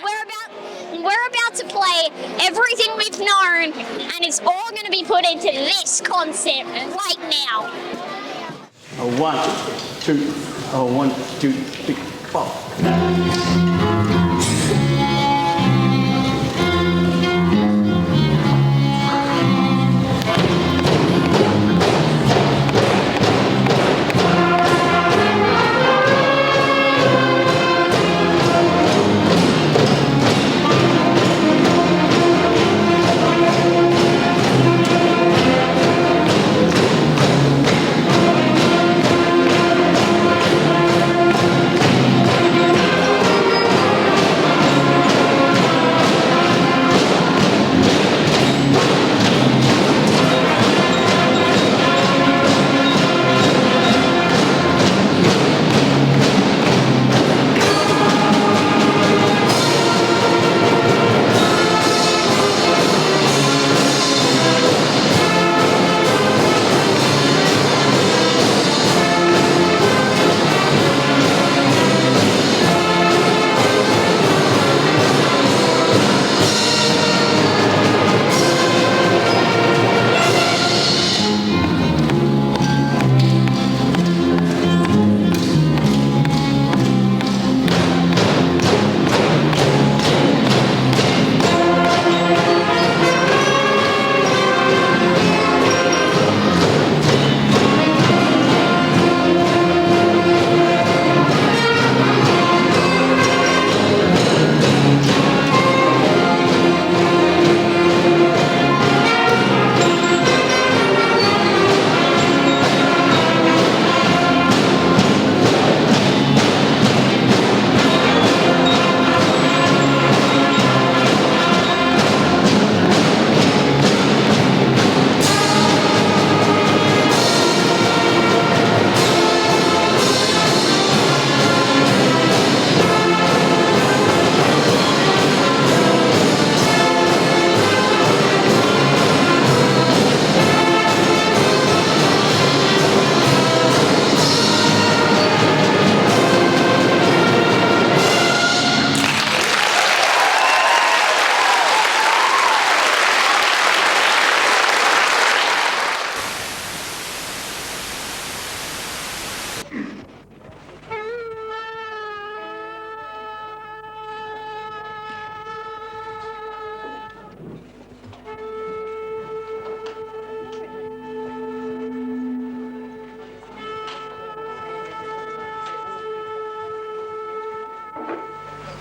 we're about to play everything we've known, and it's all going to be put into this concept right now. Oh, 1, 2, oh, 1, 2, 3, 4.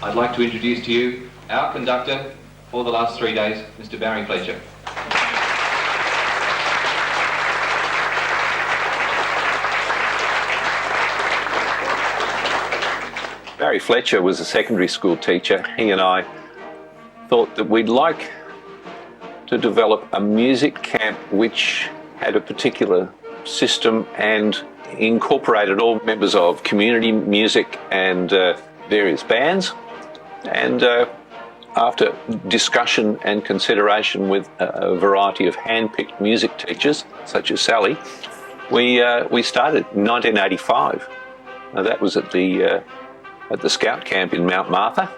I'd like to introduce to you our conductor for the last 3 days, Mr. Barry Fletcher. Barry Fletcher was a secondary school teacher. He and I thought that we'd like to develop a music camp which had a particular system and incorporated all members of community music and various bands. And after discussion and consideration with a variety of hand-picked music teachers, such as Sally, we started in 1985. Now, that was at the Scout Camp in Mount Martha.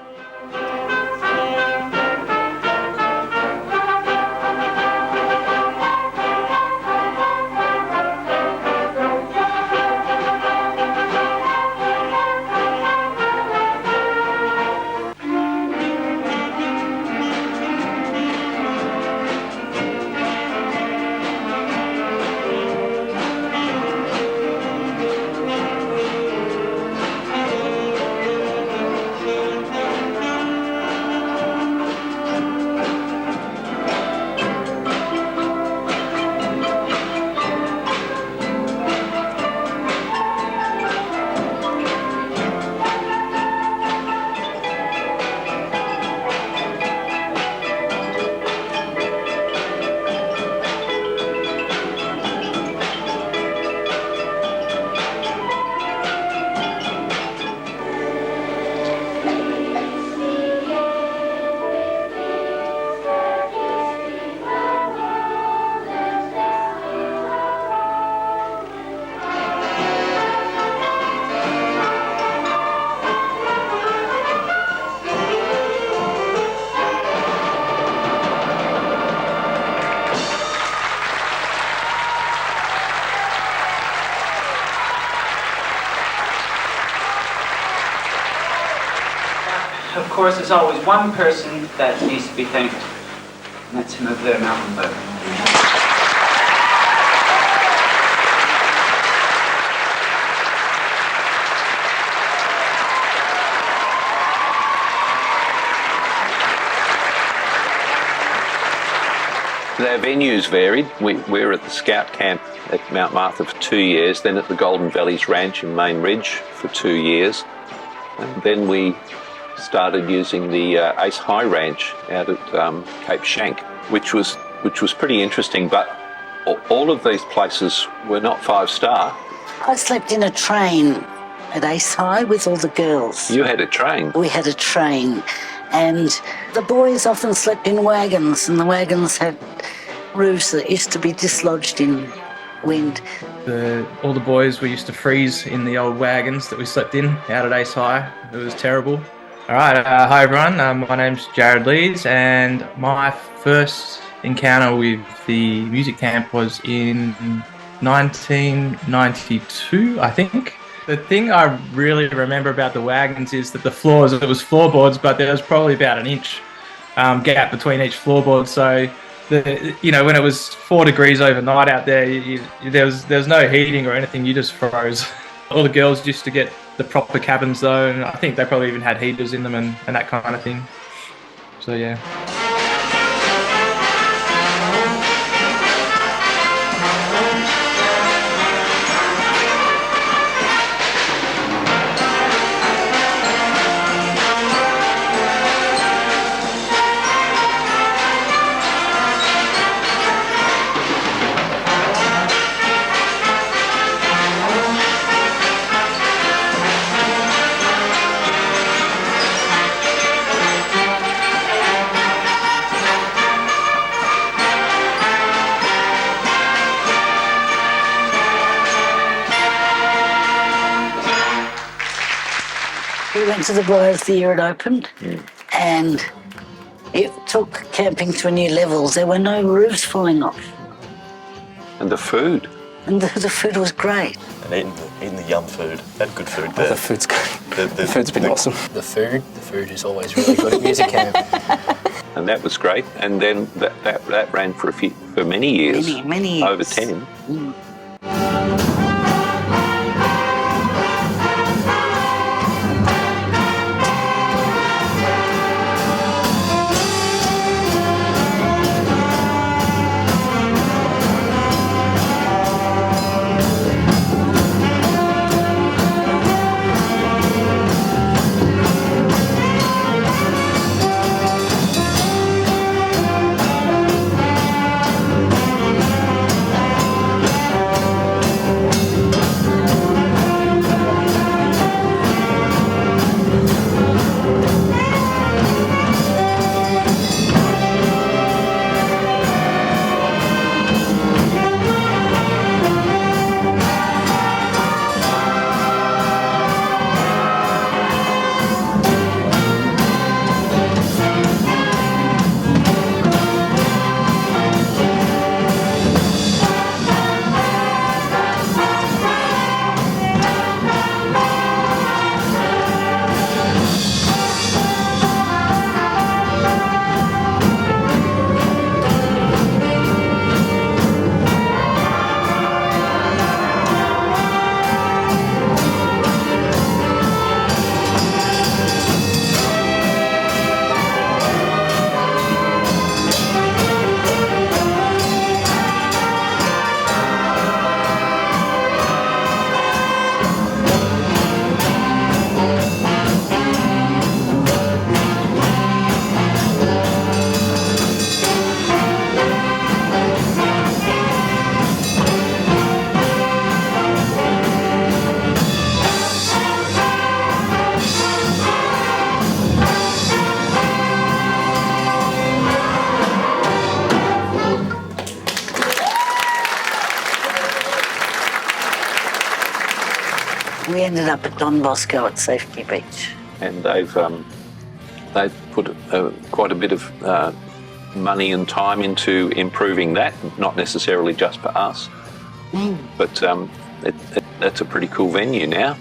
course, there's always one person that needs to be thanked, and that's him over there, Malcolm Butler. Our venues varied. We were at the Scout Camp at Mount Martha for 2 years, then at the Golden Valleys Ranch in Main Ridge for 2 years, and then we started using the Ace High Ranch out at Cape Schanck, which was pretty interesting. But all of these places were not 5-star. I slept in a train at Ace High with all the girls. You had a train. We had a train, and the boys often slept in wagons, and the wagons had roofs that used to be dislodged in wind. All the boys, we used to freeze in the old wagons that we slept in out at Ace High. It was terrible. All right, hi everyone. My name's Jared Lees, and my first encounter with the music camp was in 1992, I think. The thing I really remember about the wagons is that the floors, it was floorboards, but there was probably about an inch gap between each floorboard. So, when it was 4 degrees overnight out there, there was no heating or anything. You just froze. All the girls used to get the proper cabins though, and I think they probably even had heaters in them and that kind of thing. So yeah. We went to the Briars the year it opened, and it took camping to a new level. There were no roofs falling off. And the food. And the food was great. And eating the yum food. Had good food there. Oh, the food's great. The food's been awesome. The food is always really good at music camp. And that was great. And then that ran for many years. Many years. Over 10. Mm. We ended up at Don Bosco at Safety Beach. And they've put quite a bit of money and time into improving that, not necessarily just for us, but that's a pretty cool venue now.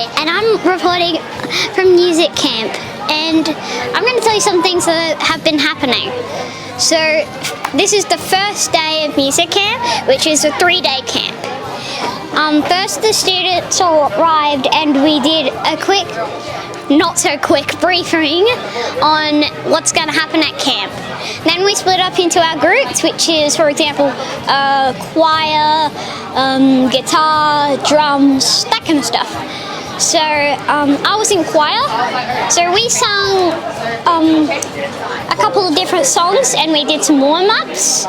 Hi, and I'm reporting from music camp, and I'm going to tell you some things that have been happening. So this is the first day of music camp, which is a 3-day camp. First the students arrived and we did a quick, not so quick briefing on what's going to happen at camp. Then we split up into our groups, which is, for example, choir, guitar, drums, that kind of stuff. So I was in choir, so we sung a couple of different songs and we did some warm-ups.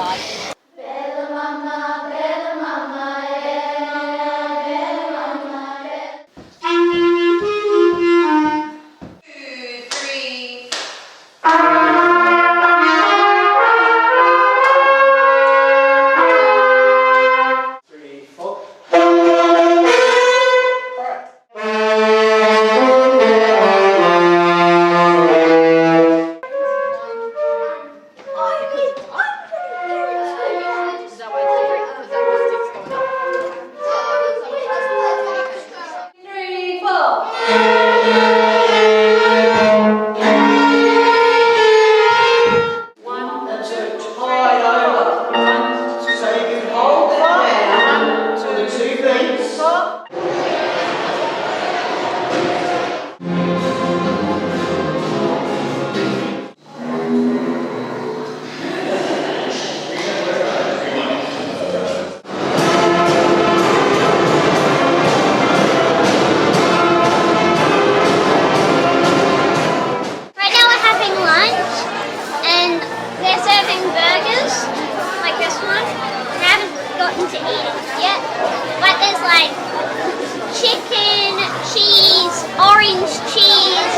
Chicken, cheese, orange cheese,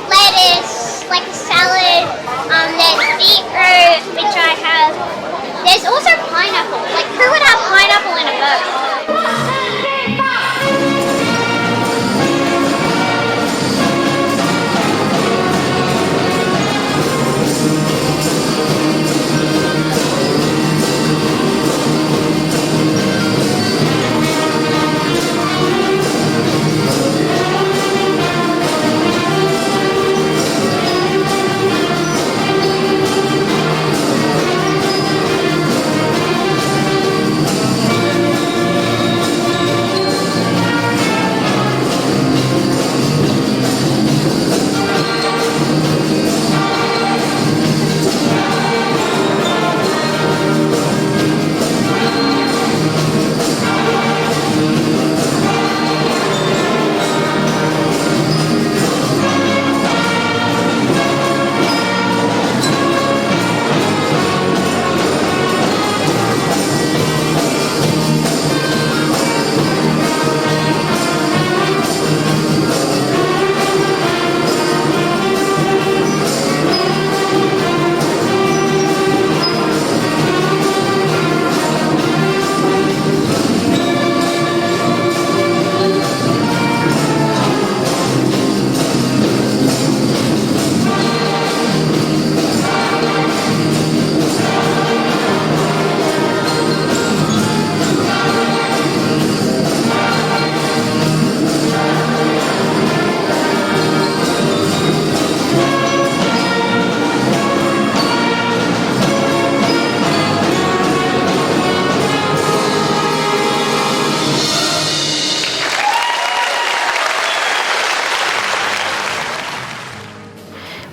lettuce, like a salad, there's beetroot, which I have. There's also pineapple. Like, who would have pineapple in a burger?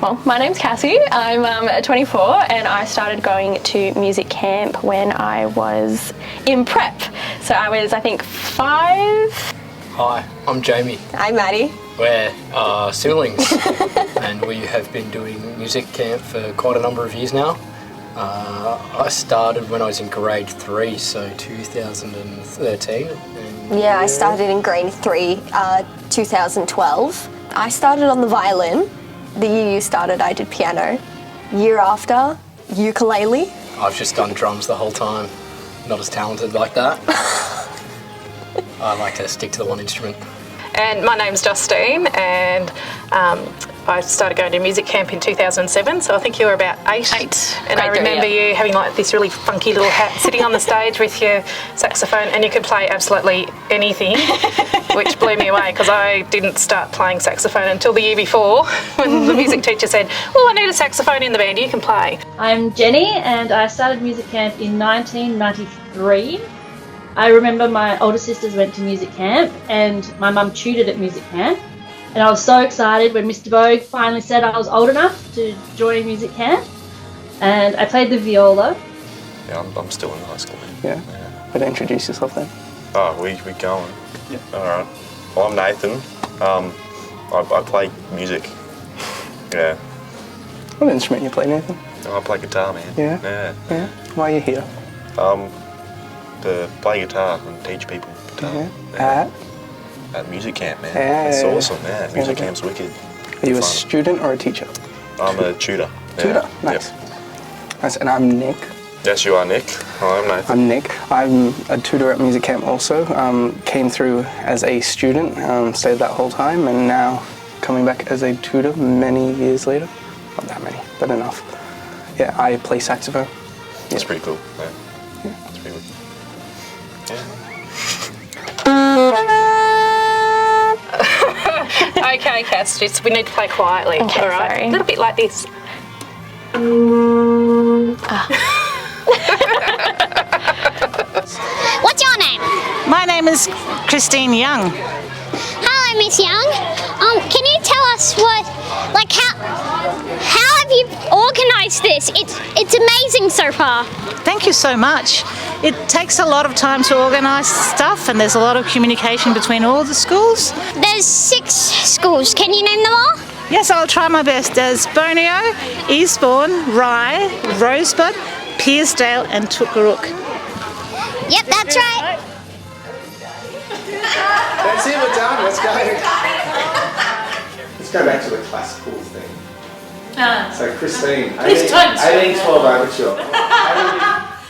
Well, my name's Cassie. I'm 24 and I started going to music camp when I was in prep. So I was, I think, 5. Hi, I'm Jamie. I'm Maddie. We're siblings and we have been doing music camp for quite a number of years now. I started when I was in grade 3, so 2013. Yeah, I started in grade 3, 2012. I started on the violin. The year you started, I did piano. Year after, ukulele. I've just done drums the whole time. Not as talented like that. I like to stick to the one instrument. And my name's Justine, and I started going to music camp in 2007, so I think you were about 8. And I remember you having like this really funky little hat, sitting on the stage with your saxophone, and you could play absolutely anything, which blew me away because I didn't start playing saxophone until the year before when the music teacher said, "Oh, I need a saxophone in the band, you can play." I'm Jenny and I started music camp in 1993. I remember my older sisters went to music camp and my mum tutored at music camp. And I was so excited when Mr. Bogue finally said I was old enough to join music camp. And I played the viola. Yeah, I'm still in high school. Yeah. Better introduce yourself then. Oh, we going. Yeah. All right. Well, I'm Nathan. I play music. Yeah. What instrument you play, Nathan? I play guitar, man. Yeah? Yeah. Why are you here? To play guitar and teach people guitar. Yeah. At music camp, man. Yeah, That's yeah, awesome, man. Music camp's wicked. Are you a student or a teacher? I'm a tutor. Tutor? Nice. Nice. And I'm Nick. Yes, you are Nick. Hi, I'm Nathan. I'm Nick. I'm a tutor at music camp also. Came through as a student, stayed that whole time, and now coming back as a tutor many years later. Not that many, but enough. Yeah, I play saxophone. That's pretty cool. Yeah. That's pretty good. Yeah. Okay, Cass, just we need to play quietly. Okay, all right? sorry. A little bit like this. What's your name? My name is Christine Young. Hello, Miss Young. Can you tell us how have you organised this? It's amazing so far. Thank you so much. It takes a lot of time to organise stuff, and there's a lot of communication between all the schools. There's 6 schools. Can you name them all? Yes, I'll try my best. There's Borneo, Eastbourne, Rye, Rosebud, Pearsdale and Tookarook. Yep, that's right. That's it, we're done. Let's go. Let's go back to the classical thing. So Christine, 1812 overture.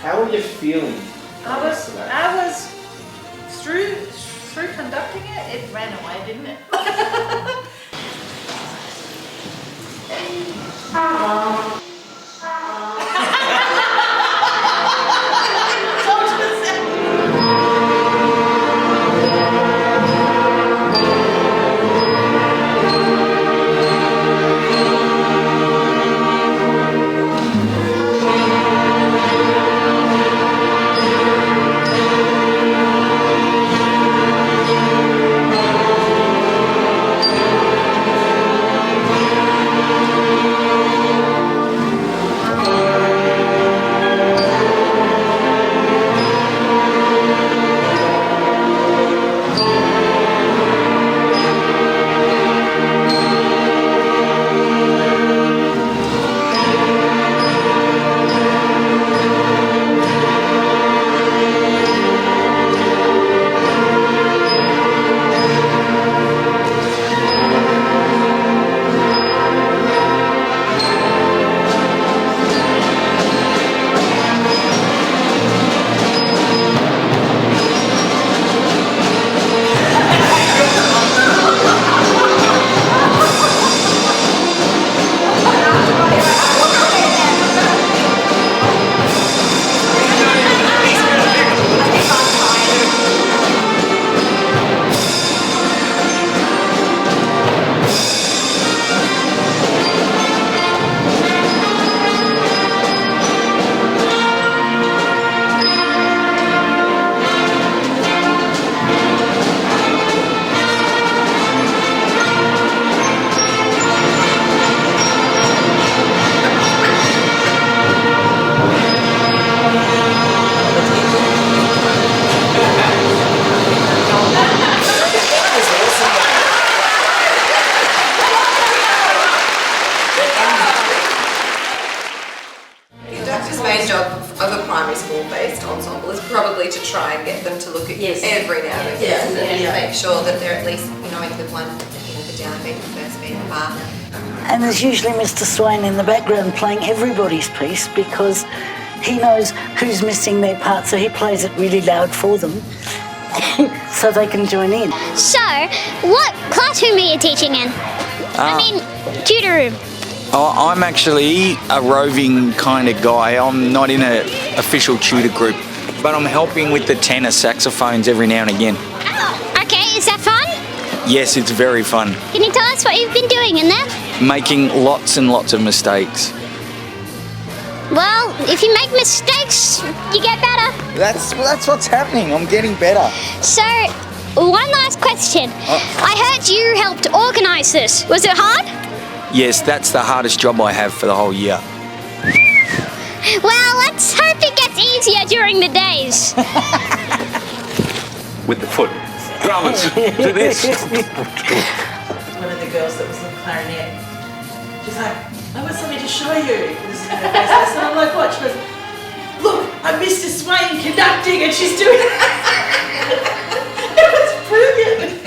How were you feeling? I was through conducting it. It ran away, didn't it? main job of a primary school-based ensemble is probably to try and get them to look at you every now and again and make sure that they're at least knowing the one, the downbeat, the first beat, the bar. And there's usually Mr. Swain in the background playing everybody's piece because he knows who's missing their part, so he plays it really loud for them so they can join in. So, what classroom are you teaching in? I mean, tutor room. I'm actually a roving kind of guy. I'm not in an official tutor group, but I'm helping with the tenor saxophones every now and again. Okay, is that fun? Yes, it's very fun. Can you tell us what you've been doing in there? Making lots and lots of mistakes. Well, if you make mistakes, you get better. That's what's happening. I'm getting better. So, one last question. I heard you helped organise this. Was it hard? Yes, that's the hardest job I have for the whole year. Well, let's hope it gets easier during the days. With the foot. Drummers, do this. One of the girls that was in clarinet, she's like, I got something to show you. This is her best lesson. I'm like, what? She goes, look, I'm Mr. Swain conducting, and she's doing it. It was brilliant.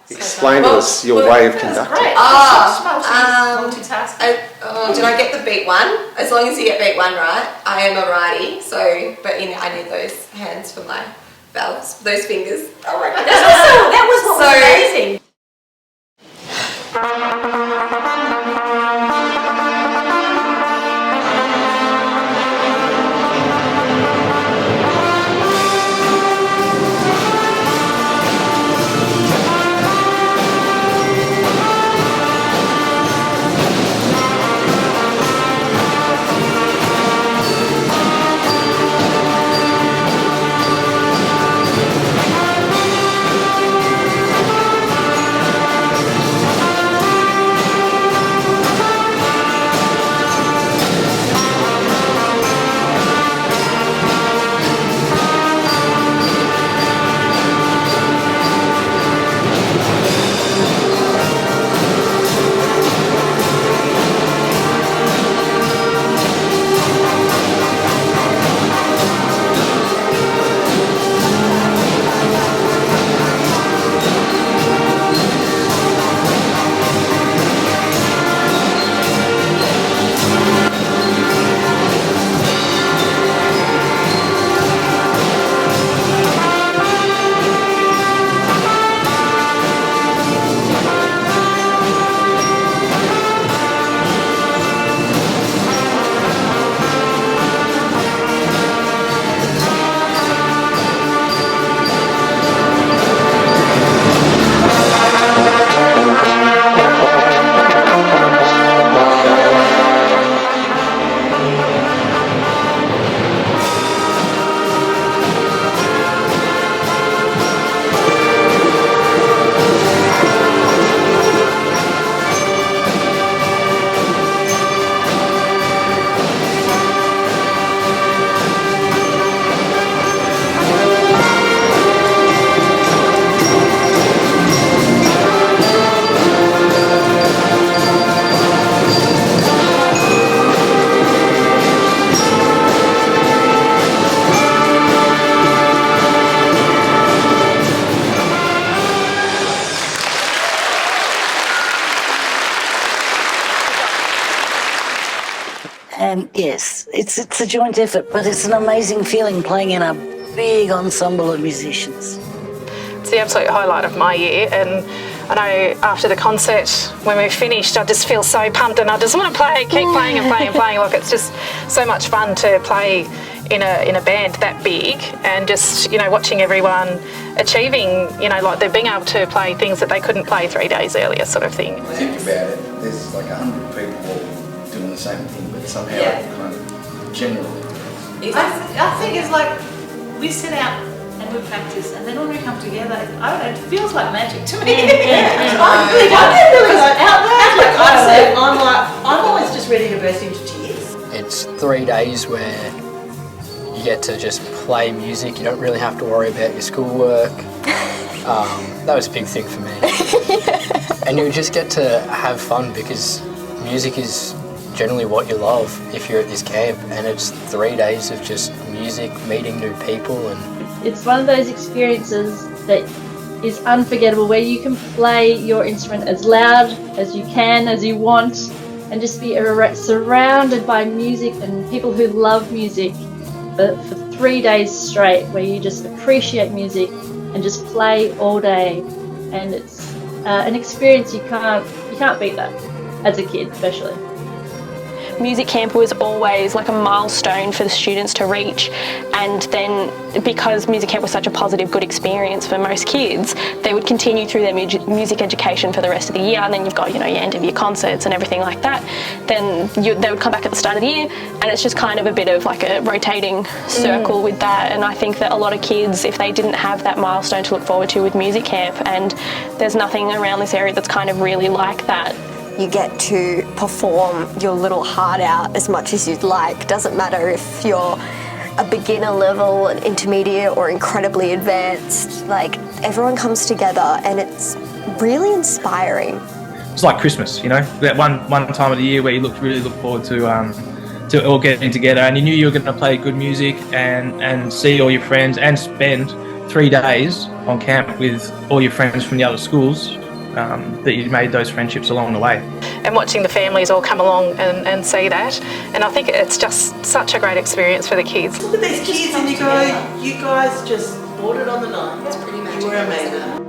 Explain to us your way of conducting. Did I get the beat one? As long as you get beat one right, I am a righty. So, but I need those hands for my valves, those fingers. Oh my god, that was what was amazing. Yes, it's a joint effort, but it's an amazing feeling playing in a big ensemble of musicians. It's the absolute highlight of my year, and I know after the concert, when we finished, I just feel so pumped and I just want to play, keep playing and playing and playing. Like, it's just so much fun to play in a band that big, and just, you know, watching everyone achieving, you know, like they're being able to play things that they couldn't play 3 days earlier, sort of thing. Think about it, there's like 100 people all doing the same thing, but somehow it kind of generally. I think it's like we set out and we practice, and then when we come together, I don't know, it feels like magic to me. I'm always just ready to burst into tears. It's 3 days where you get to just play music. You don't really have to worry about your schoolwork. That was a big thing for me. And you just get to have fun because music is generally what you love if you're at this camp, and it's 3 days of just music, meeting new people. And it's one of those experiences that is unforgettable, where you can play your instrument as loud as you can, as you want, and just be surrounded by music and people who love music for 3 days straight, where you just appreciate music and just play all day. And it's an experience you can't beat that as a kid, especially. Music camp was always like a milestone for the students to reach, and then because music camp was such a positive, good experience for most kids, they would continue through their music education for the rest of the year, and then you've got, you know, your end of year concerts and everything like that. Then they would come back at the start of the year, and it's just kind of a bit of like a rotating circle with that. And I think that a lot of kids, if they didn't have that milestone to look forward to with music camp, and there's nothing around this area that's kind of really like that. You get to perform your little heart out as much as you'd like. Doesn't matter if you're a beginner level, an intermediate, or incredibly advanced. Like, everyone comes together and it's really inspiring. It's like Christmas, you know, that one time of the year where you really look forward to all getting together, and you knew you were going to play good music and see all your friends and spend 3 days on camp with all your friends from the other schools. That you made those friendships along the way. And watching the families all come along and see that, and I think it's just such a great experience for the kids. Look at these kids and you guys just bought it on the night. It's pretty magic. You were amazing.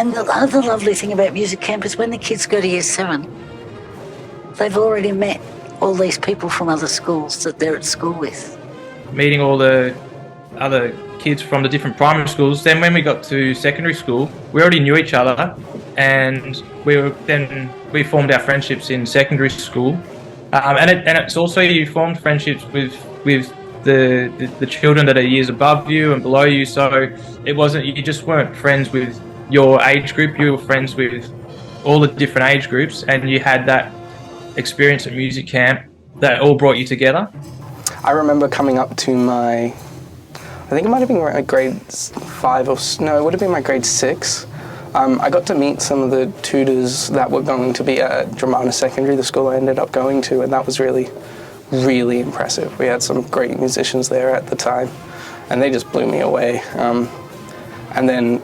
And the other lovely thing about music camp is when the kids go to year 7, they've already met all these people from other schools that they're at school with. Meeting all the other kids from the different primary schools. Then when we got to secondary school, we already knew each other, and we formed our friendships in secondary school. And it's also you formed friendships with the children that are years above you and below you. So you just weren't friends with your age group. You were friends with all the different age groups, and you had that experience at music camp that all brought you together. I remember coming up to I think it might have been my grade 5 it would have been my grade 6. I got to meet some of the tutors that were going to be at Dramana Secondary, the school I ended up going to, and that was really, really impressive. We had some great musicians there at the time, and they just blew me away. And then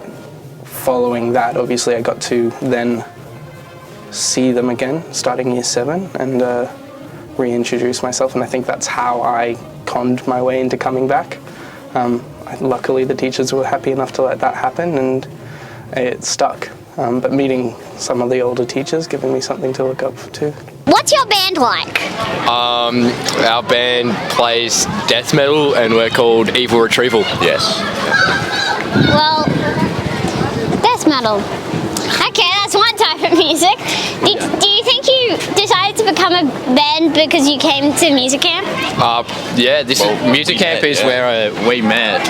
following that, obviously, I got to then see them again, starting year 7, and reintroduce myself, and I think that's how I conned my way into coming back. Luckily, the teachers were happy enough to let that happen, and it stuck. But meeting some of the older teachers, giving me something to look up to. What's your band like? Our band plays death metal, and we're called Evil Retrieval. Yes. Well, death metal. Okay, that's one type of music. Do you think you decided to become a band because you came to music camp? Yeah, music camp is where we met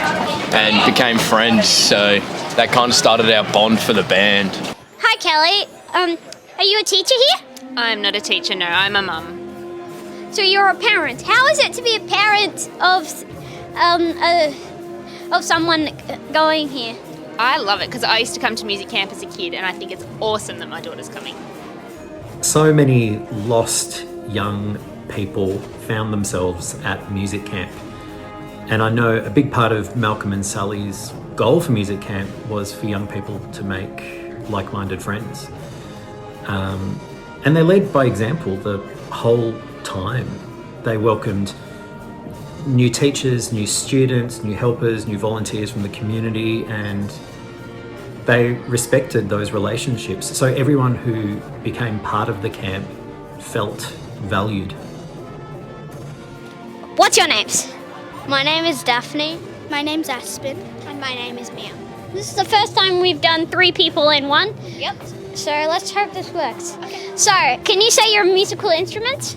and became friends, so that kind of started our bond for the band. Hi, Kelly. Are you a teacher here? I'm not a teacher, no, I'm a mum. So you're a parent. How is it to be a parent of someone going here? I love it because I used to come to music camp as a kid, and I think it's awesome that my daughter's coming. So many lost young people found themselves at music camp. And I know a big part of Malcolm and Sally's goal for music camp was for young people to make like-minded friends. And they led by example the whole time. They welcomed new teachers, new students, new helpers, new volunteers from the community, and they respected those relationships. So everyone who became part of the camp felt valued. What's your names? My name is Daphne. My name's Aspen. And my name is Mia. This is the first time we've done 3 people in one. Yep. So let's hope this works. Okay. So, can you say your musical instruments?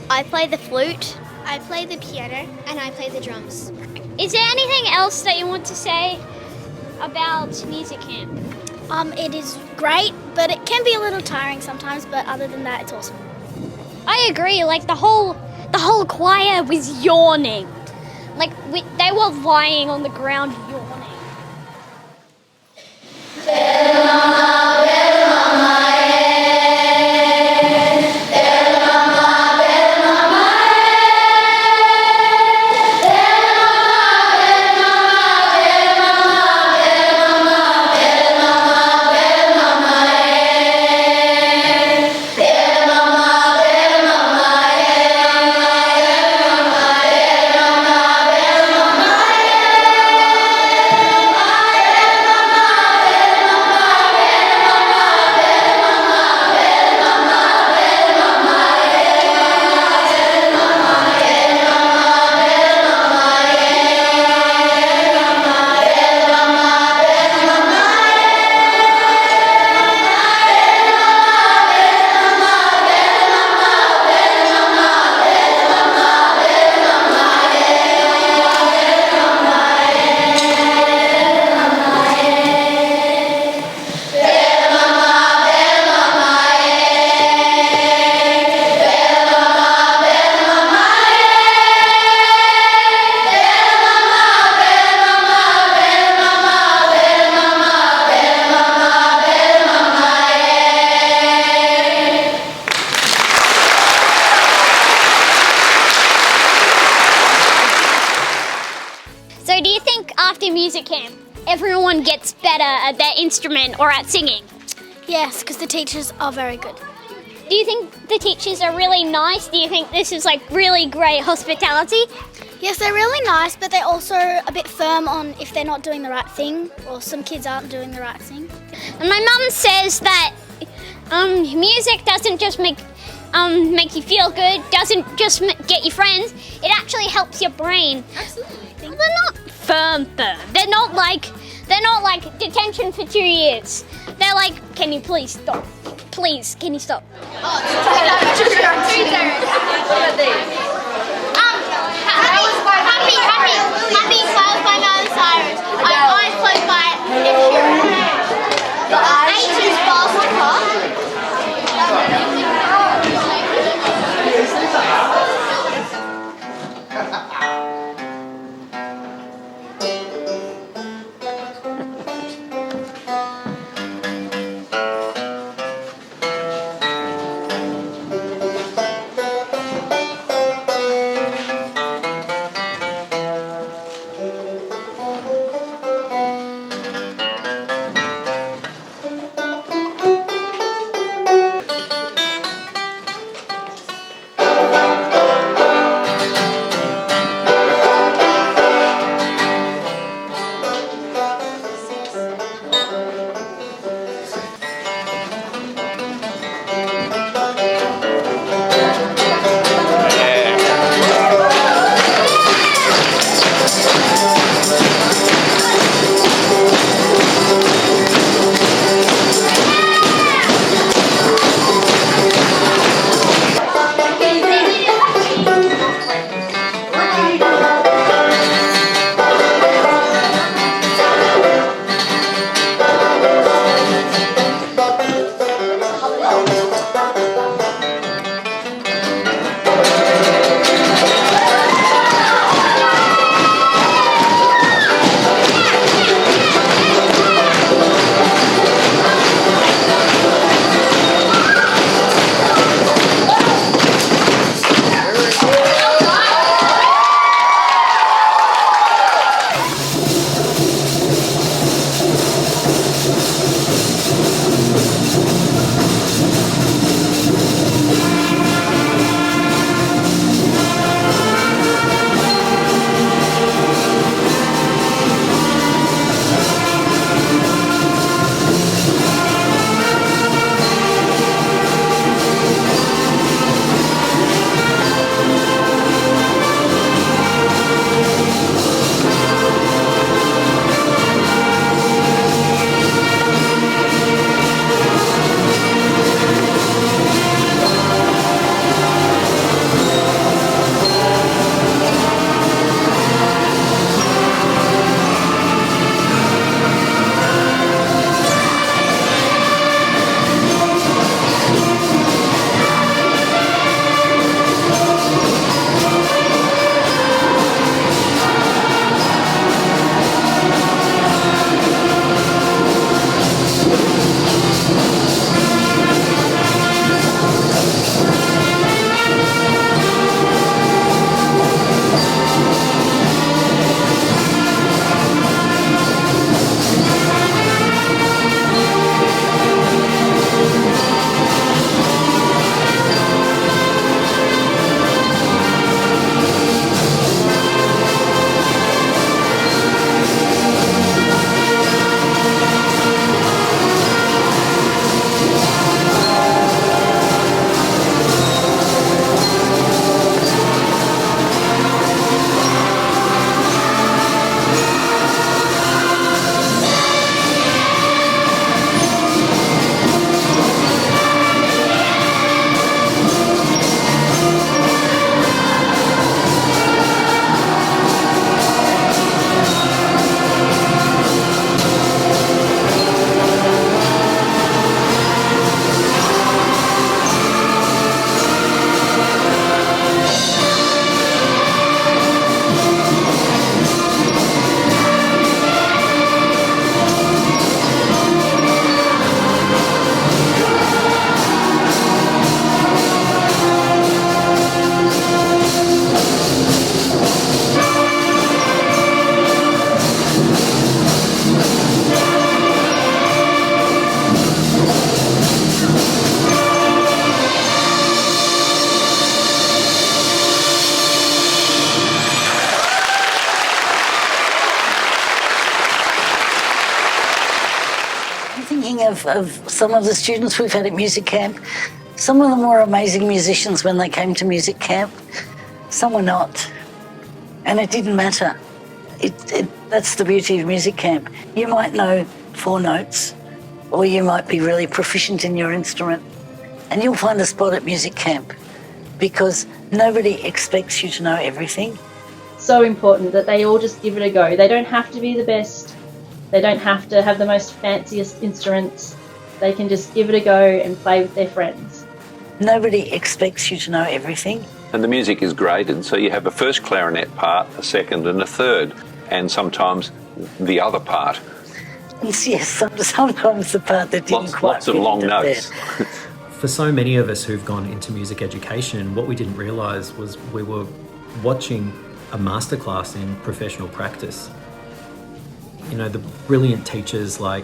I play the flute, I play the piano, and I play the drums. Is there anything else that you want to say about music camp? It is great, but it can be a little tiring sometimes, but other than that, it's awesome. I agree, like the whole choir was yawning. Like, they were lying on the ground yawning. So do you think after music camp, everyone gets better at their instrument or at singing? Yes, because the teachers are very good. Do you think the teachers are really nice? Do you think this is like really great hospitality? Yes, they're really nice, but they're also a bit firm on if they're not doing the right thing, or some kids aren't doing the right thing. And my mum says that music doesn't just make you feel good, doesn't just get you friends, it actually helps your brain. Absolutely. They're not firm. They're not like detention for 2 years. They're like, can you please stop? Please, can you stop? Happy Clouds by Miley Cyrus. Eyes Closed by Ed Sheeran. The Asians Bastard Pop. of some of the students we've had at music camp. Some of them were amazing musicians when they came to music camp. Some were not. And it didn't matter. That's the beauty of music camp. You might know 4 notes, or you might be really proficient in your instrument, and you'll find a spot at music camp because nobody expects you to know everything. So important that they all just give it a go. They don't have to be the best. They don't have to have the most fanciest instruments. They can just give it a go and play with their friends. Nobody expects you to know everything. And the music is graded, so you have a first clarinet part, a second and a third, and sometimes the other part. Yes, sometimes the part that didn't quite lots of long notes. For so many of us who've gone into music education, what we didn't realise was we were watching a masterclass in professional practice. You know, the brilliant teachers like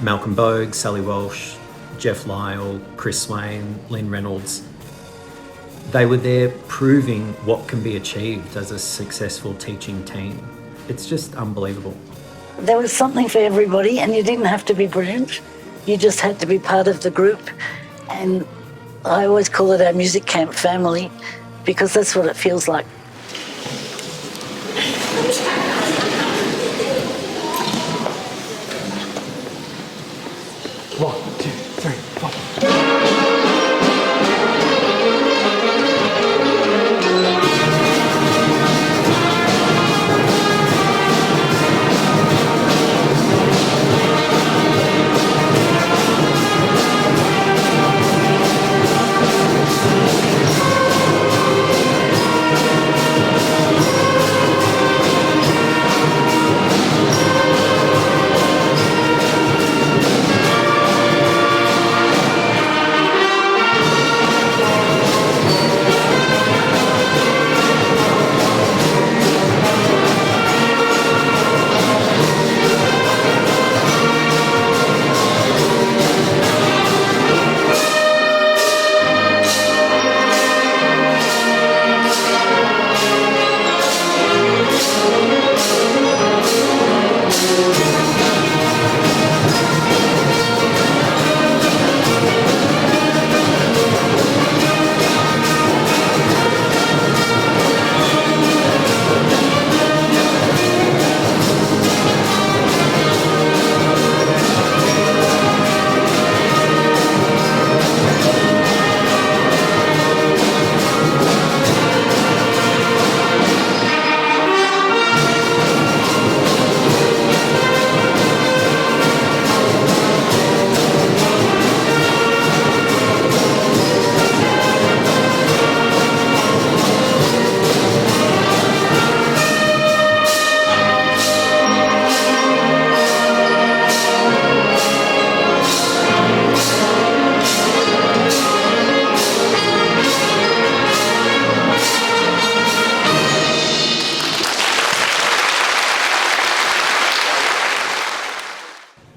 Malcolm Bogue, Sally Walsh, Jeff Lyle, Chris Swain, Lynn Reynolds, they were there proving what can be achieved as a successful teaching team. It's just unbelievable. There was something for everybody, and you didn't have to be brilliant. You just had to be part of the group. And I always call it our music camp family because that's what it feels like. One, two, three, four.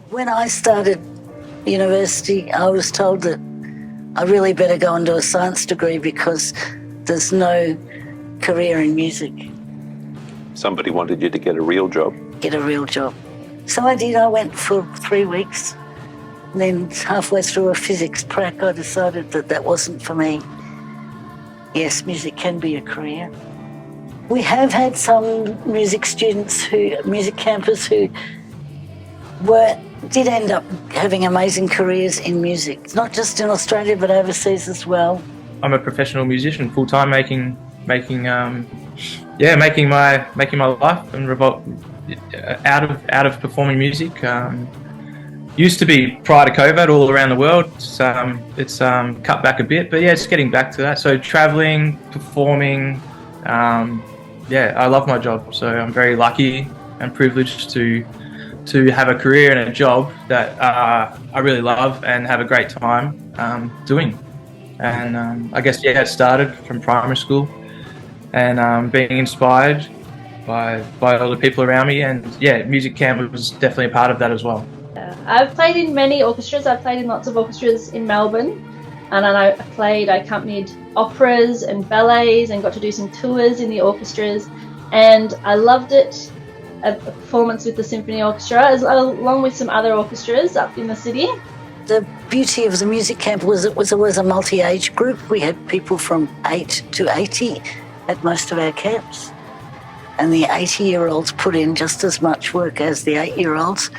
When I started university, I was told that I really better go and do a science degree because there's no career in music. Somebody wanted you to get a real job. Get a real job. So I did. I went for 3 weeks. And then halfway through a physics prac, I decided that that wasn't for me. Yes, music can be a career. We have had some music students music campers who did end up having amazing careers in music, not just in Australia but overseas as well. I'm a professional musician, full time, making my life and out of performing music. Used to be prior to COVID all around the world. It's cut back a bit, but yeah, it's getting back to that. So traveling, performing, I love my job. So I'm very lucky and privileged to have a career and a job that I really love and have a great time doing. And I guess it started from primary school and being inspired by all the people around me, and music camp was definitely a part of that as well. I've played in many orchestras. I've played in lots of orchestras in Melbourne, and I accompanied operas and ballets and got to do some tours in the orchestras, and I loved it. a performance with the symphony orchestra, along with some other orchestras up in the city. The beauty of the music camp was it was always a multi-age group. We had people from 8 to 80 at most of our camps. And the 80-year-olds put in just as much work as the 8-year-olds.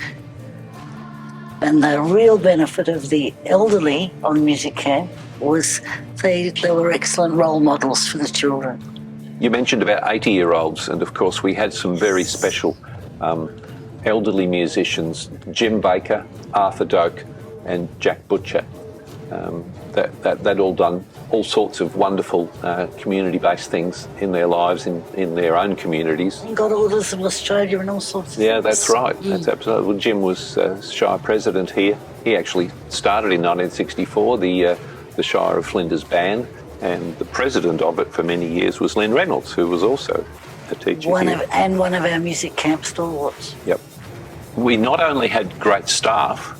And the real benefit of the elderly on music camp was they were excellent role models for the children. You mentioned about 80-year-olds, and of course we had some very special elderly musicians, Jim Baker, Arthur Doak and Jack Butcher. They'd all done all sorts of wonderful community-based things in their lives, in their own communities. And got Orders of Australia and all sorts of Yeah, things. that's right. That's absolutely. Well, Jim was Shire President here. He actually started in 1964 the Shire of Flinders Band, and the president of it for many years was Len Reynolds, who was also a teacher here. And one of our music camp stalwarts. Yep. We not only had great staff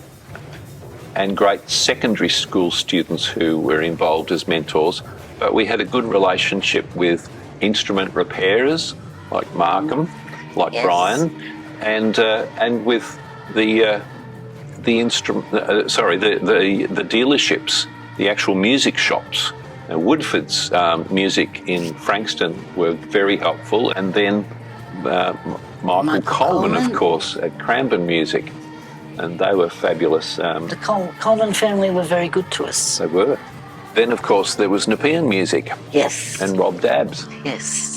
and great secondary school students who were involved as mentors, but we had a good relationship with instrument repairers like Markham, like Brian, and with the dealerships, the actual music shops. Now, Woodford's music in Frankston were very helpful, and then Michael Coleman, of course, at Cranbourne Music. And they were fabulous. The Coleman family were very good to us. They were. Then, of course, there was Nepean Music. Yes. And Rob Dabbs. Yes.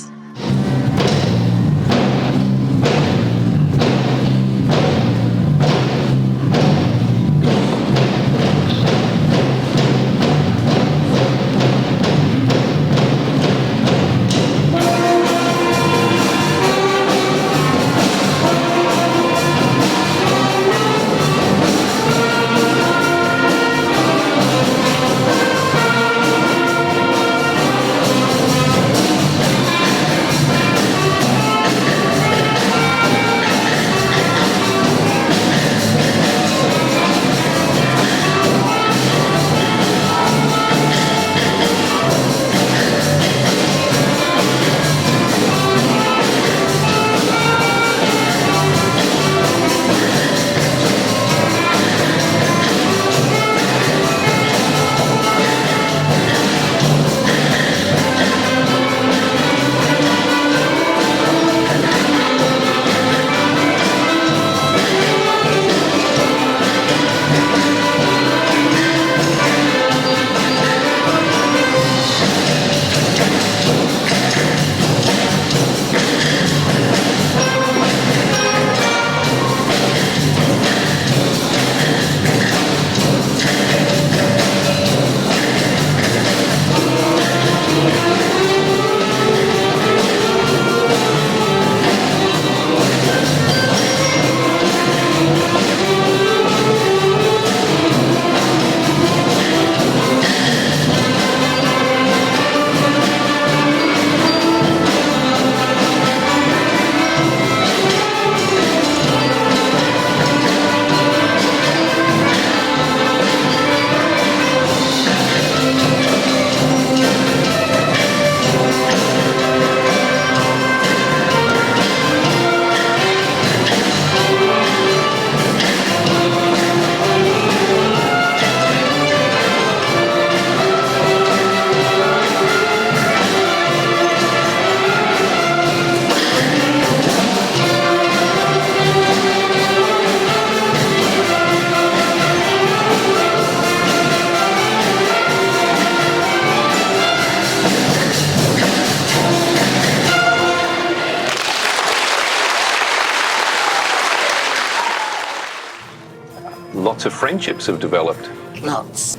Lots of friendships have developed. Lots.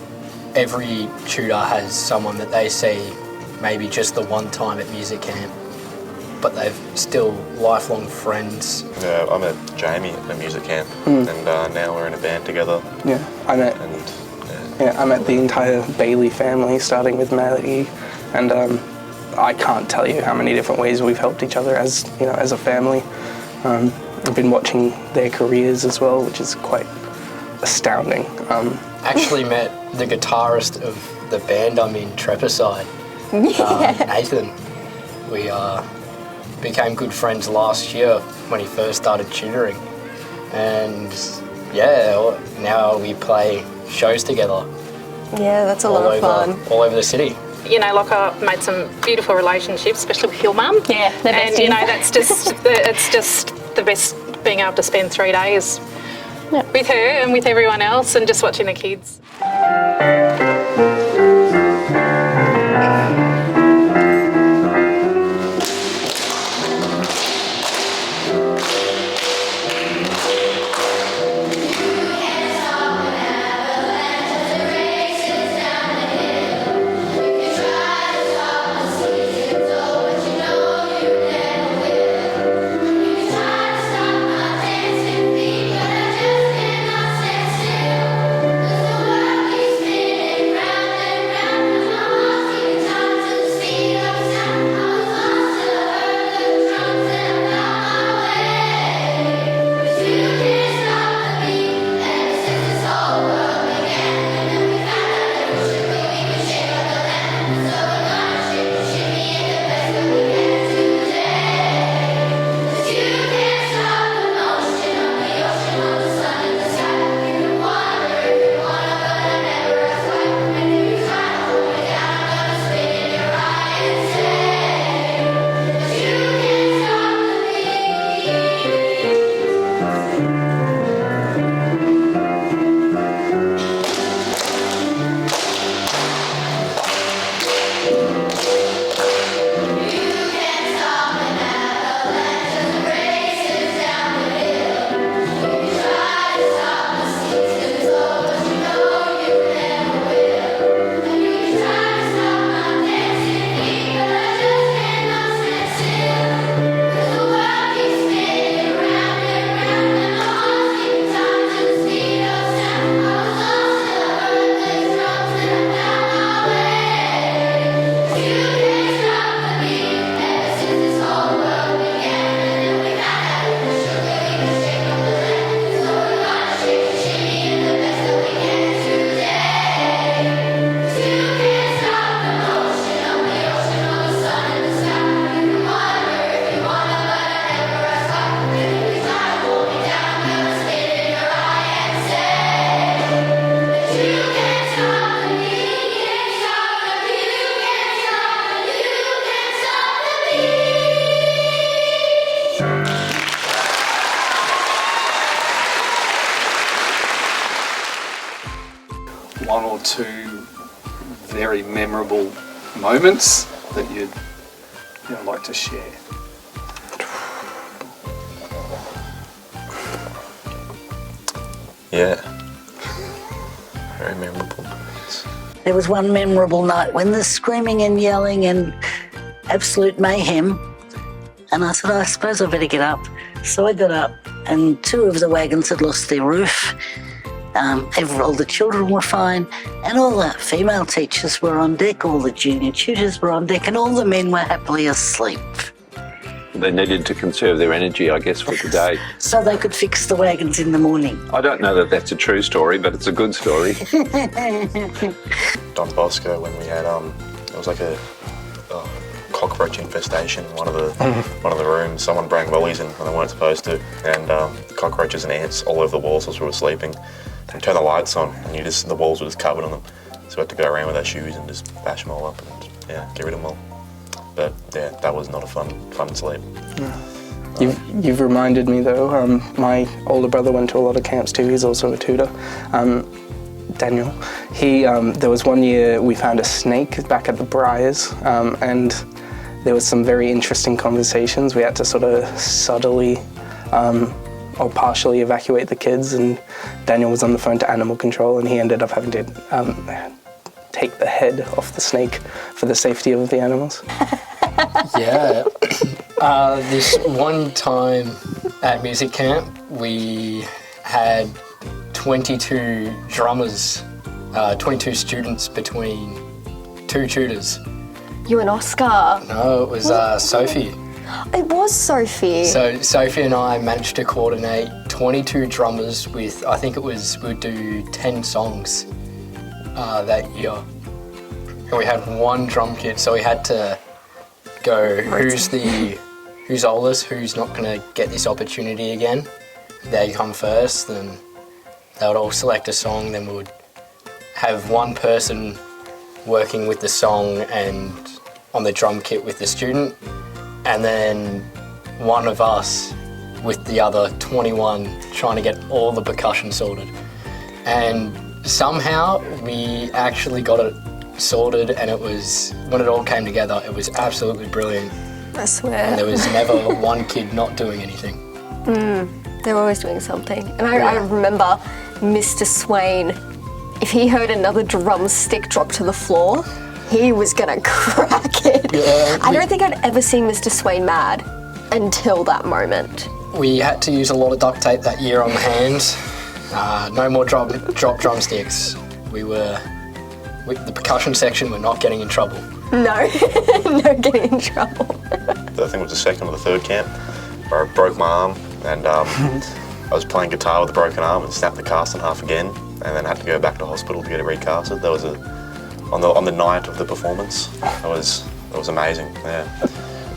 Every tutor has someone that they see maybe just the one time at music camp, but they've still lifelong friends. Yeah, I met Jamie at the music camp, and now we're in a band together. Yeah, I met the entire Bailey family, starting with Melody, and I can't tell you how many different ways we've helped each other as a family. I've been watching their careers as well, which is quite astounding. Actually met the guitarist of the band I'm in, Trepaside, Nathan. became good friends last year when he first started tutoring. And yeah, now we play shows together. Yeah, that's a lot of fun. All over the city. You know, like I've made some beautiful relationships, especially with your mum. Yeah, the best. And you know, that's just it's just the best, being able to spend 3 days with her and with everyone else, and just watching the kids. One or two very memorable moments that you'd like to share? Yeah. Very memorable. There was one memorable night when there's screaming and yelling and absolute mayhem, and I said, I suppose I better get up. So I got up, and two of the wagons had lost their roof. All the children were fine, and all the female teachers were on deck, all the junior tutors were on deck, and all the men were happily asleep. They needed to conserve their energy, I guess, for the day. So they could fix the wagons in the morning. I don't know that that's a true story, but it's a good story. Don Bosco, when we had it was like a cockroach infestation in one of the rooms. Someone brought wellies in when they weren't supposed to, and cockroaches and ants all over the walls as we were sleeping. And turn the lights on, and the walls were just covered in them. So we had to go around with our shoes and just bash them all up and get rid of them all. But yeah, that was not a fun sleep. Yeah. You've reminded me though. My older brother went to a lot of camps too. He's also a tutor. Daniel. There was one year we found a snake back at the Briars, and there was some very interesting conversations. We had to sort of subtly or partially evacuate the kids, and Daniel was on the phone to animal control, and he ended up having to take the head off the snake for the safety of the animals. Yeah. This one time at music camp, we had 22 drummers, 22 students between 2 tutors. You and Oscar? No, it was Sophie. It was Sophie. So Sophie and I managed to coordinate 22 drummers with, I think we'd do 10 songs that year. And we had one drum kit, so we had to go, who's who's oldest, who's not going to get this opportunity again. They come first, then they would all select a song, then we would have one person working with the song and on the drum kit with the student, and then one of us with the other 21 trying to get all the percussion sorted. And somehow we actually got it sorted, and it was, when it all came together, it was absolutely brilliant. I swear. And there was never one kid not doing anything. They're always doing something. And I remember Mr. Swain, if he heard another drumstick drop to the floor, he was gonna crack it. Yeah, I don't think I'd ever seen Mr. Swain mad until that moment. We had to use a lot of duct tape that year on the hands. No more drop drumsticks. The percussion section, we're not getting in trouble. No, no getting in trouble. I think it was the second or the third camp where I broke my arm, and I was playing guitar with a broken arm and snapped the cast in half again, and then had to go back to hospital to get it recasted. That was on the night of the performance. That was amazing. Yeah,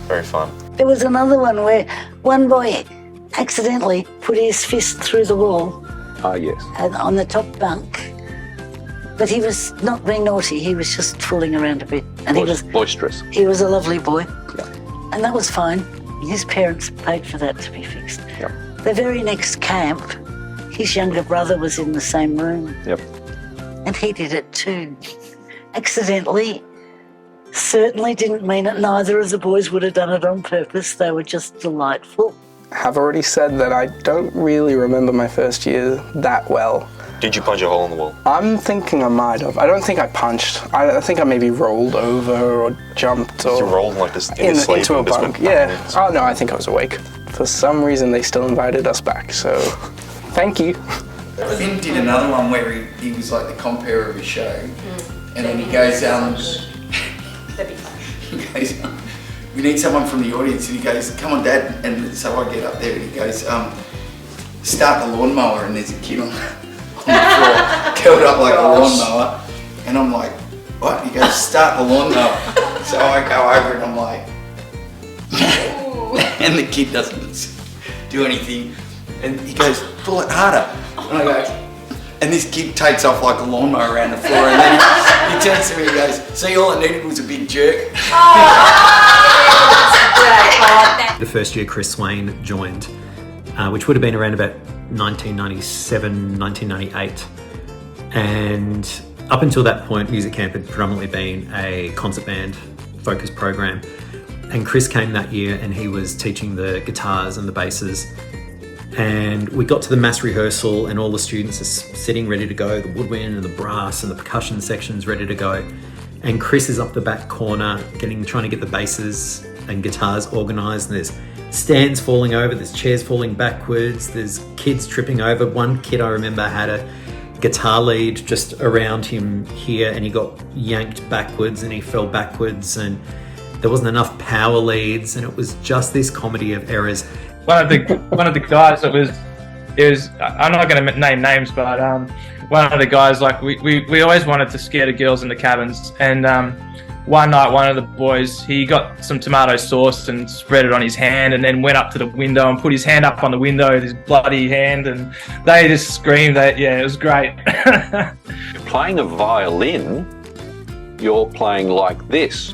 very fun. There was another one where one boy accidentally put his fist through the wall. Ah, yes. On the top bunk. But he was not being naughty, he was just fooling around a bit. And he was boisterous. He was a lovely boy. Yeah. And that was fine. His parents paid for that to be fixed. Yep. The very next camp, his younger brother was in the same room. Yep. And he did it too. Accidentally. Certainly didn't mean it. Neither of the boys would have done it on purpose. They were just delightful. I have already said that I don't really remember my first year that well. Did you punch a hole in the wall? I'm thinking I might have. I don't think I punched. I think I maybe rolled over or jumped or... You rolled like this in your sleep into a and just bunk, went yeah. Oh no, I think I was awake. For some reason they still invited us back, so thank you. Finn did another one where he was like the compere of his show, and then he goes, he goes, we need someone from the audience, and he goes, come on Dad, and so I get up there and he goes, start the lawnmower, and there's a kid on the floor, curled up like a lawnmower, and I'm like, what? He goes, start the lawnmower. So I go over and I'm like, and the kid doesn't do anything, and he goes, pull it harder, and I go, and this kid takes off like a lawnmower around the floor, and then he turns to me and goes, see, all it needed was a big jerk. The first year Chris Swain joined, which would have been around about 1997, 1998. And up until that point, Music Camp had predominantly been a concert band focused program. And Chris came that year and he was teaching the guitars and the basses. And we got to the mass rehearsal and all the students are sitting ready to go, the woodwind and the brass and the percussion sections ready to go. And Chris is up the back corner trying to get the basses and guitars organised, and there's stands falling over, there's chairs falling backwards, there's kids tripping over. One kid I remember had a guitar lead just around him here and he got yanked backwards and he fell backwards, and there wasn't enough power leads, and it was just this comedy of errors. One of the guys that was, I'm not going to name names, but one of the guys, like we always wanted to scare the girls in the cabins, and one night one of the boys, he got some tomato sauce and spread it on his hand, and then went up to the window and put his hand up on the window with his bloody hand, and they just screamed. Yeah, it was great. Playing a violin, you're playing like this,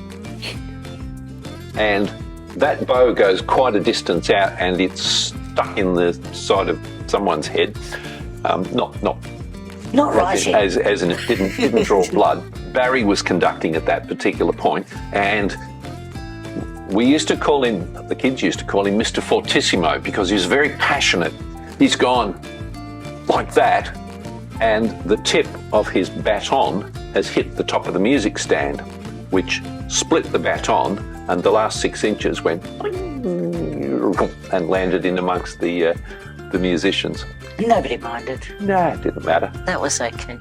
and that bow goes quite a distance out and it's stuck in the side of someone's head. Not right. As in it didn't draw blood. Barry was conducting at that particular point, and the kids used to call him Mr. Fortissimo because he was very passionate. He's gone like that, and the tip of his baton has hit the top of the music stand, which split the baton, and the last 6 inches went and landed in amongst the musicians. Nobody minded. No, it didn't matter. That was okay.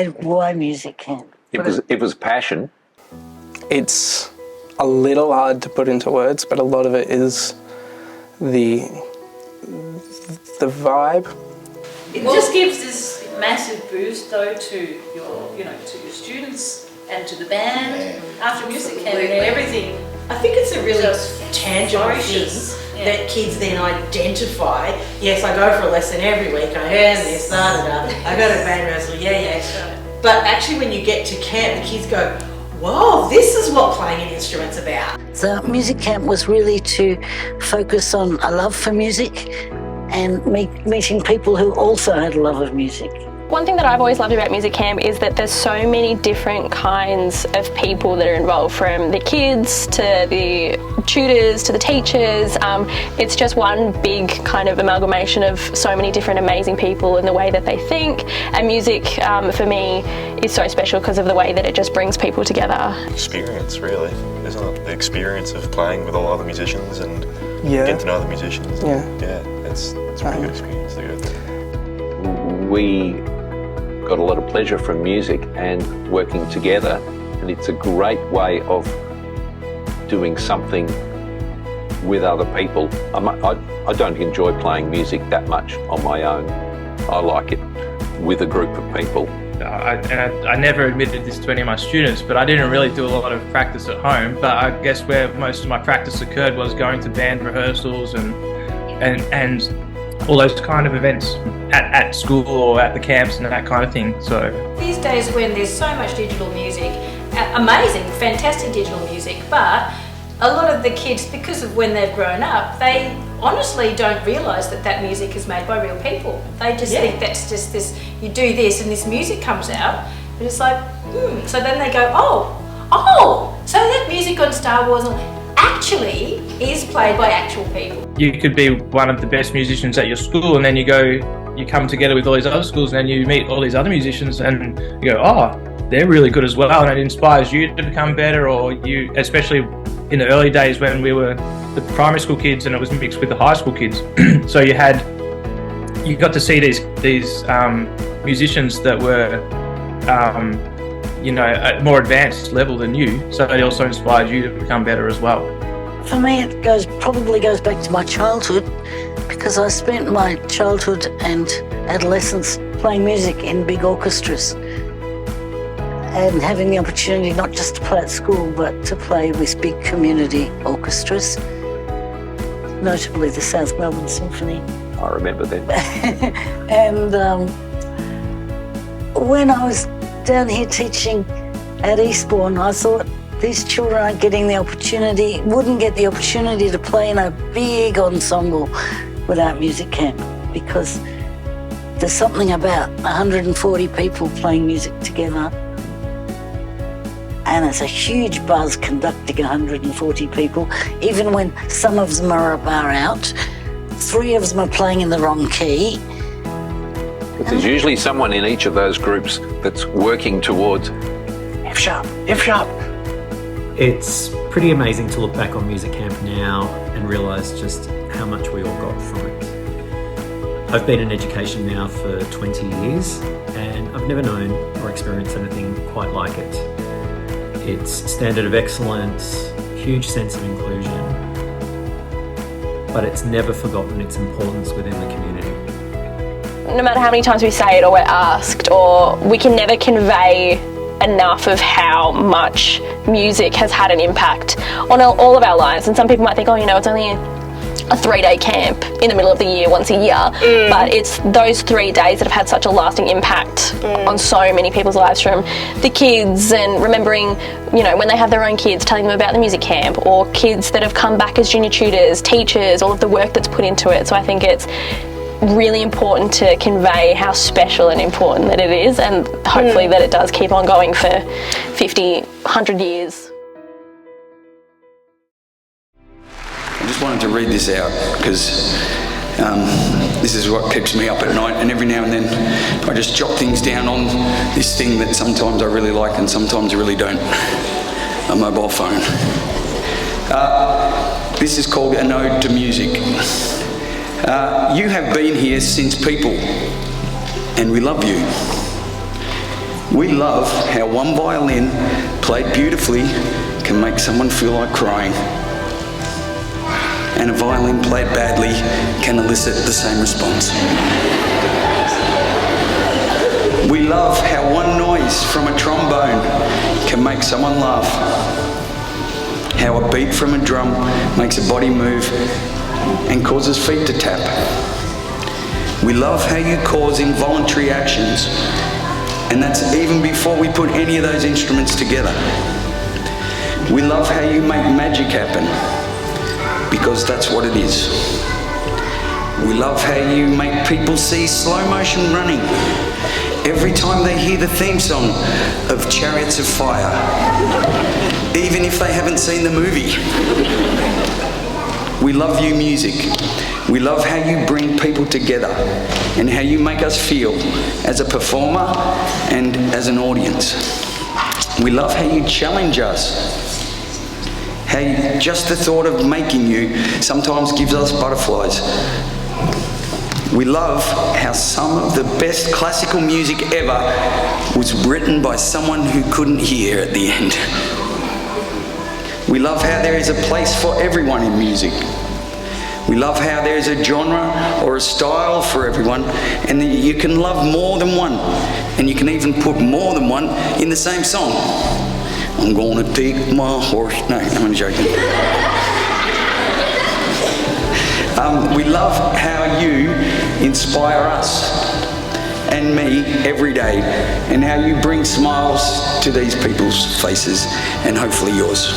Why music camp? It was passion. It's a little hard to put into words, but a lot of it is the vibe. It just gives this massive boost though to your students and to the band after music camp and everything. I think it's a really tangible thing that kids then identify. Yes, I go for a lesson every week. I earn this, I go to band rehearsal, But actually, when you get to camp, the kids go, "Whoa, this is what playing an instrument's about." So music camp was really to focus on a love for music and meeting people who also had a love of music. One thing that I've always loved about music camp is that there's so many different kinds of people that are involved, from the kids to the tutors to the teachers. It's just one big kind of amalgamation of so many different amazing people and the way that they think. And music, for me, is so special because of the way that it just brings people together. Experience, really, isn't it? The experience of playing with all other musicians and getting to know the musicians. It's a really good experience to go through. We got a lot of pleasure from music and working together, and it's a great way of doing something with other people. I don't enjoy playing music that much on my own. I like it with a group of people. I never admitted this to any of my students, but I didn't really do a lot of practice at home. But I guess where most of my practice occurred was going to band rehearsals and all those kind of events at school or at the camps and that kind of thing. So These days when there's so much digital music, amazing, fantastic digital music, but a lot of the kids, because of when they've grown up, they honestly don't realise that music is made by real people. They just think that's just this, you do this and this music comes out, but it's like, So then they go, so that music on Star Wars actually is played by actual people. you could be one of the best musicians at your school, and then you come together with all these other schools, and then you meet all these other musicians and you go, they're really good as well, and it inspires you to become better. Or you, especially in the early days when we were the primary school kids and it was mixed with the high school kids, so you got to see these musicians that were at more advanced level than you, so it also inspired you to become better as well. For me, it probably goes back to my childhood, because I spent my childhood and adolescence playing music in big orchestras and having the opportunity not just to play at school but to play with big community orchestras, notably the South Melbourne Symphony. I remember them. And when I was down here teaching at Eastbourne, I thought these children wouldn't get the opportunity to play in a big ensemble without music camp, because there's something about 140 people playing music together, and it's a huge buzz conducting 140 people, even when some of them are a bar out, 3 of them are playing in the wrong key. There's usually someone in each of those groups that's working towards F sharp. It's pretty amazing to look back on music camp now and realise just how much we all got from it. I've been in education now for 20 years and I've never known or experienced anything quite like it. It's standard of excellence, huge sense of inclusion, but it's never forgotten its importance within the community. No matter how many times we say it or we're asked, or we can never convey enough of how much music has had an impact on all of our lives. And some people might think, it's only a 3-day camp in the middle of the year, once a year, but it's those 3 days that have had such a lasting impact on so many people's lives, from the kids and remembering, when they have their own kids, telling them about the music camp, or kids that have come back as junior tutors, teachers, all of the work that's put into it. So I think it's really important to convey how special and important that it is, and hopefully that it does keep on going for 50, 100 years. I just wanted to read this out because this is what keeps me up at night, and every now and then I just jot things down on this thing that sometimes I really like and sometimes I really don't, a mobile phone. This is called An Ode to Music. You have been here since people, and we love you. We love how one violin played beautifully can make someone feel like crying, and a violin played badly can elicit the same response. We love how one noise from a trombone can make someone laugh, how a beat from a drum makes a body move and causes feet to tap. We love how you cause involuntary actions, and that's even before we put any of those instruments together. We love how you make magic happen, because that's what it is. We love how you make people see slow motion running every time they hear the theme song of Chariots of Fire, even if they haven't seen the movie. We love you, music. We love how you bring people together and how you make us feel as a performer and as an audience. We love how you challenge us. How just the thought of making you sometimes gives us butterflies. We love how some of the best classical music ever was written by someone who couldn't hear at the end. We love how there is a place for everyone in music. We love how there is a genre or a style for everyone, and that you can love more than one, and you can even put more than one in the same song. I'm gonna take my horse. No, I'm joking. We love how you inspire us and me every day, and how you bring smiles to these people's faces and hopefully yours.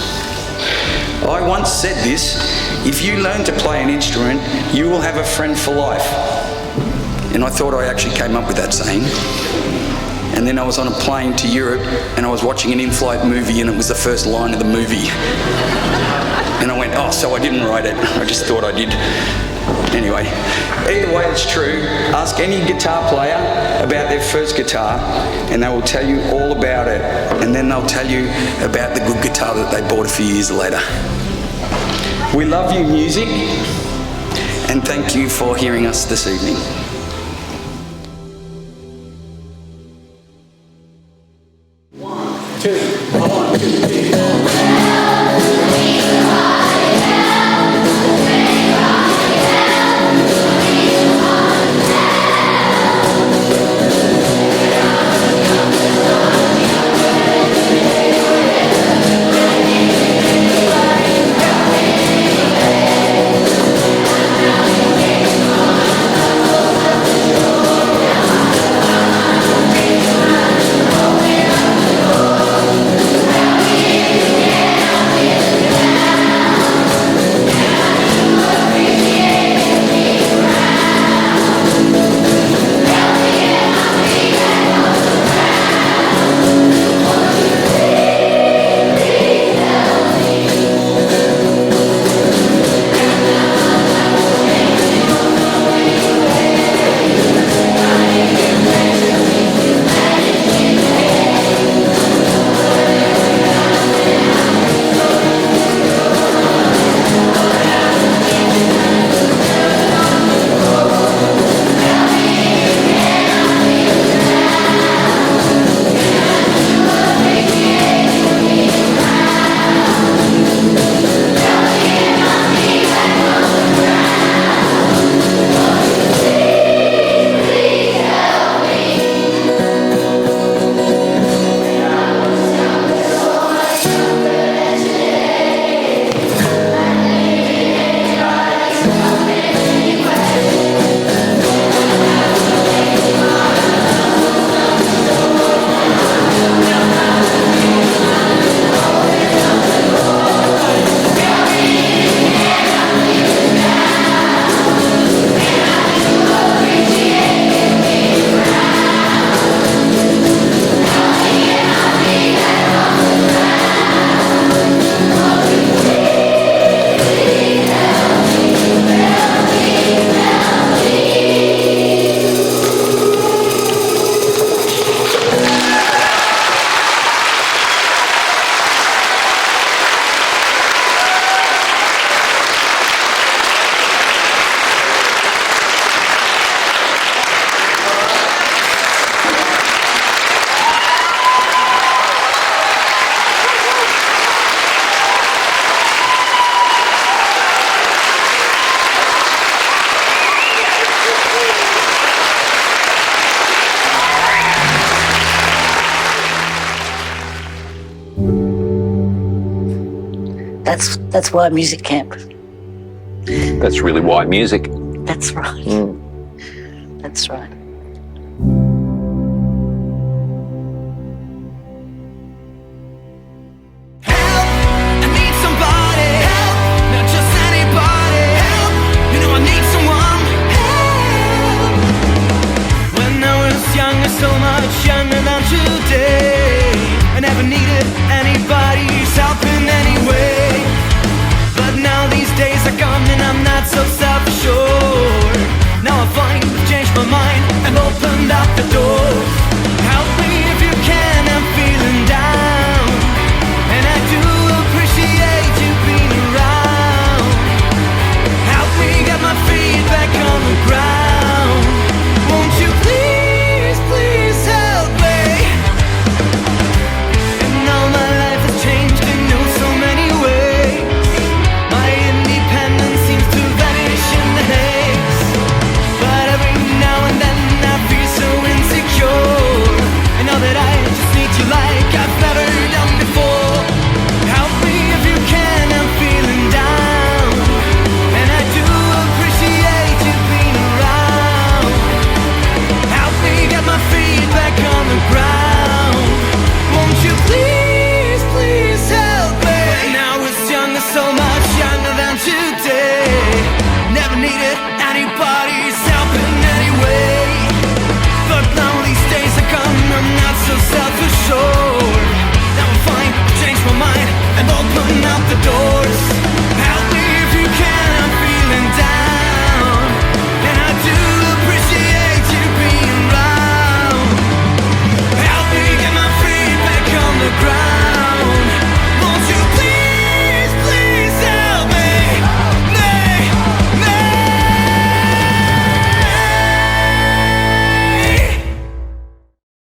I once said this: if you learn to play an instrument, you will have a friend for life. And I thought I actually came up with that saying. And then I was on a plane to Europe and I was watching an in-flight movie, and it was the first line of the movie. And I went, oh, so I didn't write it. I just thought I did. Anyway, either way, it's true. Ask any guitar player about their first guitar and they will tell you all about it. And then they'll tell you about the good guitar that they bought a few years later. We love you, music, and thank you for hearing us this evening. Yeah. That's why music camp. That's really why music. That's right. Mm. That's right.